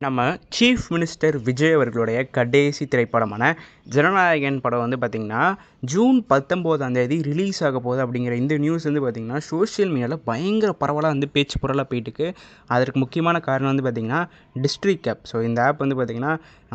நம்ம chief minister Vijay அவர்களுடைய கடைசி திரைப்படமான ஜனநாயகன் படம் வந்து பார்த்திங்கன்னா ஜூன் 19 ரிலீஸ் ஆக போகுது அப்படிங்கிற இந்த நியூஸ் வந்து பார்த்திங்கன்னா சோஷியல் மீடியாவில் பயங்கர பரவலாக வந்து பேச்சு பொருளாக போயிட்டுருக்கு. அதற்கு முக்கியமான காரணம் வந்து பார்த்திங்கன்னா டிஸ்ட்ரிக்ட் ஆப். ஸோ இந்த ஆப் வந்து பார்த்திங்கன்னா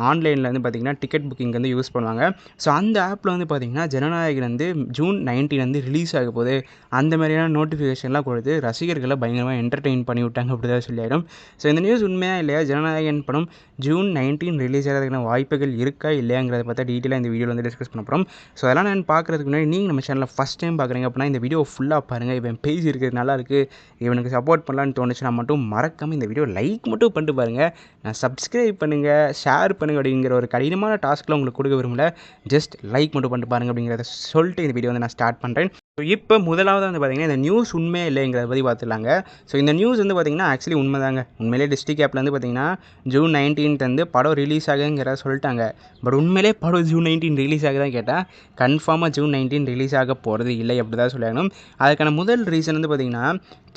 ஆன்லைனில் வந்து பார்த்திங்கன்னா டிக்கெட் புக்கிங் வந்து யூஸ் பண்ணுவாங்க. ஸோ அந்த ஆப்பில் வந்து பார்த்திங்கன்னா ஜனநாயகன் வந்து ஜூன் 19 வந்து ரிலீஸ் ஆக போகுது அந்த மாதிரியான நோட்டிஃபிகேஷன்லாம் கொடுத்து ரசிகர்களை பயங்கரமாக என்டர்டெயின் பண்ணி விட்டாங்க அப்படி தான் சொல்லிடும். ஸோ இந்த நியூஸ் உண்மையாக இல்லையா? ஜனநாயகன் படம் ஜூன் 19 ரிலீஸ் ஆகிறதுக்கான வாய்ப்புகள் இருக்கா இல்லையாங்கிறத பார்த்தா டீட்டெயிலாக இந்த வீடியோவில் வந்து டிஸ்கஸ் பண்ண போகிறோம். ஸோ அதெல்லாம் நான் பார்க்குறதுக்கு முன்னாடி நீங்கள் நம்ம சேனலில் ஃபஸ்ட் டைம் பார்க்குறீங்க அப்படின்னா இந்த வீடியோ ஃபுல்லாக பாருங்கள். இவன் பேஜ் இருக்குது, நல்லா இருக்குது, இவனுக்கு சப்போர்ட் பண்ணலான்னு தோணுச்சுன்னா மட்டும் மறக்காமல் இந்த வீடியோ லைக் மட்டும் பண்ணிட்டு பாருங்கள். நான் சப்ஸ்கிரைப் பண்ணுங்கள், ஷேர் பண்ணுங்கள் அப்படிங்கிற ஒரு கடினமான டாஸ்க்கில் உங்களுக்கு கொடுக்க விரும்பல. ஜஸ்ட் லைக் மட்டும் பண்ணிட்டு பாருங்கள் அப்படிங்கிறத சொல்லிட்டு இந்த வீடியோ வந்து நான் ஸ்டார்ட் பண்ணுறேன். ஸோ இப்போ முதலாவது வந்து பார்த்திங்கன்னா இந்த நியூஸ் உண்மையே இல்லைங்கிறத பற்றி பார்த்துலாங்க. ஸோ இந்த நியூஸ் வந்து பார்த்திங்கன்னா ஆக்சுவலி உண்மை தாங்க. உண்மையிலே டிஸ்ட்ரிக்ட் ஆப்பில் வந்து பார்த்திங்கன்னா ஜூன் 19 வந்து படம் ரிலீஸ் ஆகுங்கிறத சொல்லிட்டாங்க. பட் உண்மையிலே படம் ஜூன் 19 ரிலீஸ் ஆகுதான் கேட்டால் கன்ஃபார்மாக ஜூன் 19 ரிலீஸ் ஆக போகிறது இல்லை அப்படி தான் சொல்லியாகணும். அதுக்கான முதல் ரீசன் வந்து பார்த்திங்கன்னா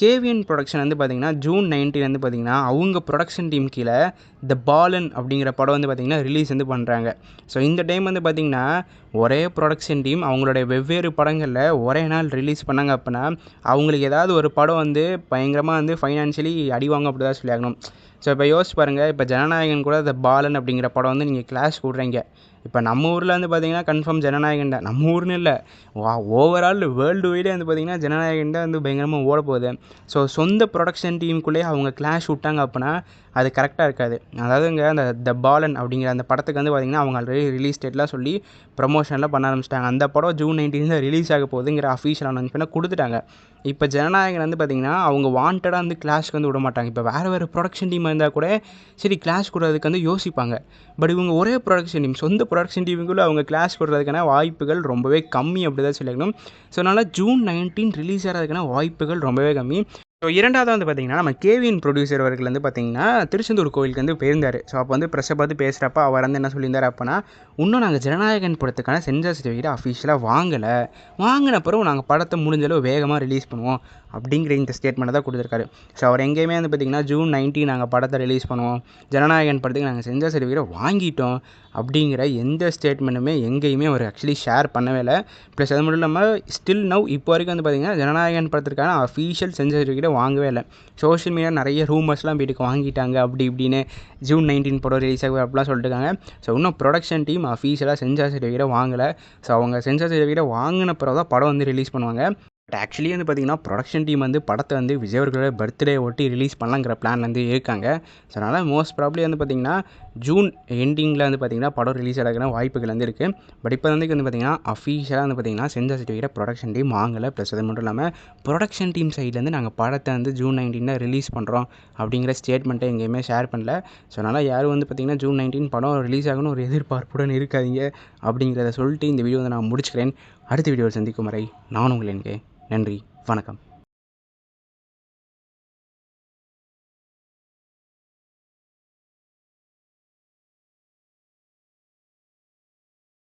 கேவிஎன் ப்ரொடக்ஷன் வந்து பார்த்திங்கன்னா ஜூன் 19 வந்து பார்த்திங்கன்னா அவங்க ப்ரொடக்ஷன் டீம் கீழே த பாலன் அப்படிங்கிற படம் வந்து பார்த்திங்கன்னா ரிலீஸ் வந்து பண்ணுறாங்க. ஸோ இந்த டைம் வந்து பார்த்திங்கன்னா ஒரே ப்ரொடக்ஷன் டீம் அவங்களுடைய வெவ்வேறு படங்களில் ஒரே நாள் ரிலீஸ் பண்ணாங்க அப்படின்னா அவங்களுக்கு ஏதாவது ஒரு படம் வந்து பயங்கரமாக வந்து ஃபைனான்ஷியலி அடிவாங்க அப்படி தான் சொல்லியாகணும். ஸோ இப்போ யோசிச்சு பாருங்கள், இப்போ ஜனநாயகன் கூட த பாலன் அப்படிங்கிற படம் வந்து நீங்கள் கிளாஸ் விட்றீங்க. இப்போ நம்ம ஊரில் வந்து பார்த்திங்கன்னா கன்ஃபார்ம் ஜனநாயகன் தான், நம்ம ஊர்னு இல்லை, ஓவரால் வேர்ல்டு வைடே வந்து பார்த்திங்கன்னா ஜனநாயகன் தான் வந்து பயங்கரமாக ஓட போகுது. ஸோ சொந்த ப்ரொடக்ஷன் டீமுக்குள்ளேயே அவங்க கிளாஷ் விட்டாங்க அப்படின்னா அது கரெக்டாக இருக்காது. அதாவதுங்க அந்த த பாலன் அப்படிங்கிற அந்த படத்துக்கு வந்து பார்த்திங்கன்னா அவங்க ஆல்ரெடி ரிலீஸ் டேட்லாம் சொல்லி ப்ரமோஷன்லாம் பண்ண ஆரம்பிச்சிட்டாங்க. அந்த படம் ஜூன் 19 ரிலீஸ் ஆக போகுதுங்கிற அஃபீஷியல் அனௌன்ஸ்மெண்ட்டை கொடுத்துட்டாங்க. இப்போ ஜனநாயகன் வந்து பார்த்திங்கன்னா அவங்க வாண்டடாக வந்து கிளாஷ்க்கு வந்து விட மாட்டாங்க. இப்போ வேறு ப்ரொடக்ஷன் டீம் இருந்தால் கூட சரி கிளாஷ் கொடுறதுக்கு வந்து யோசிப்பாங்க. பட் இவங்க ஒரே ப்ரொடக்ஷன் டீம், சொந்த ப்ரொடக்ஷன் டீமுக்குள்ளே அவங்க கிளாஷ் கொடுறதுக்கான வாய்ப்புகள் ரொம்பவே கம்மி அப்படி தான் சொல்லிக்கணும். ஸோ அதனால் ஜூன் 19 ரிலீஸ் ஆகிறதுக்கான வாய்ப்புகள் ரொம்பவே கம்மி. ஸோ இரண்டாவது வந்து பார்த்திங்கன்னா நம்ம கேவிஎன் ப்ரொடியூசர் அவர்கள் வந்து பார்த்திங்கன்னா திருச்செந்தூர் கோவிலுக்கு வந்து போயிருந்தார். ஸோ அப்போ வந்து ப்ரெஸ்ஸை பார்த்து பேசுகிறப்ப அவர் வந்து என்ன சொல்லியிருந்தார் அப்படின்னா, இன்னும் நாங்கள் ஜனநாயகன் படத்துக்கான சென்சார் சர்டிஃபிகேட் அஃபீஷியலாக வாங்கின பிறகு நாங்கள் படத்தை முடிஞ்சளவு வேகமாக ரிலீஸ் பண்ணுவோம் அப்படிங்கிற இந்த ஸ்டேட்மெண்ட்டை தான் கொடுத்துருக்காரு. ஸோ அவர் எங்கேயுமே வந்து பார்த்திங்கன்னா ஜூன் 19 நாங்கள் படத்தை ரிலீஸ் பண்ணுவோம், ஜனநாயகன் படத்துக்கு நாங்கள் சென்சார் சர்டிஃபிகேட் வாங்கிட்டோம் அப்படிங்கிற எந்த ஸ்டேட்மெண்ட்டுமே எங்கேயுமே அவர் ஆக்சுவலி ஷேர் பண்ணவே இல்லை. ப்ளஸ் அது மட்டும் இல்லாமல் ஸ்டில் நவ் இப்போ வரைக்கும் வந்து பார்த்திங்கன்னா ஜனநாயகன் படத்திற்கான அஃபீஷியல் சென்சார் சர்டிஃபிகேட் வாங்கவே இல்லை. சோஷியல் மீடியா நிறைய ரூமர்ஸ்லாம் வீட்டுக்கு வாங்கிட்டாங்க அப்படி இப்படின்னு ஜூன் 19 படம் ரிலீஸ் ஆகும் அப்படிலாம் சொல்லிட்டுருக்காங்க. ஸோ இன்னும் ப்ரொடக்ஷன் டீம் அஃபீஷியலாக சென்சார் சர்டிஃபிகேட் வாங்கலை. ஸோ அவங்க சென்சார் சர்டிஃபிகேட் வாங்கின பிறகு தான் படம் வந்து ரிலீஸ் பண்ணுவாங்க. பட் ஆக்சுவலி வந்து பார்த்திங்கன்னா ப்ரொடக்ஷன் டீம் வந்து படத்தை வந்து விஜய் அவர்களோட பர்த்டே ஒட்டி ரிலீஸ் பண்ணலாங்கிற பிளான் வந்து இருக்காங்க. ஸோ அதனால் மோஸ்ட் ப்ராப்ளி வந்து பார்த்திங்கன்னா ஜூன் எண்டிங்கில் வந்து பார்த்திங்கன்னா படம் ரிலீஸ் ஆகிறதுக்கான வாய்ப்புகள் வந்து இருக்குது. பட் இப்போ வந்து பார்த்திங்கன்னா அஃபீஷியலாக வந்து பார்த்திங்கன்னா சென்சார் சர்டிஃபிகேட் ப்ரொடக்ஷன் டீம் வாங்கலை. ப்ளஸ் அது மட்டும் இல்லாமல் ப்ரொடக்ஷன் டீம் சைட்லேருந்து நாங்கள் படத்தை வந்து ஜூன் 19 ரிலீஸ் பண்ணுறோம் அப்படிங்கிற ஸ்டேட்மெண்ட்டை எங்கேயுமே ஷேர் பண்ணல. ஸோ அதனால் யாரும் வந்து பார்த்திங்கன்னா ஜூன் 19 படம் ரிலீஸ் ஆகணும் ஒரு எதிர்பார்ப்புடன் இருக்காதீங்க அப்படிங்கிறத சொல்லிட்டு இந்த வீடியோ வந்து நான் முடிச்சுக்கிறேன். அடுத்த வீடியோவில் சந்திக்கும் வரை நான் உங்கள் நன்றி, வணக்கம்.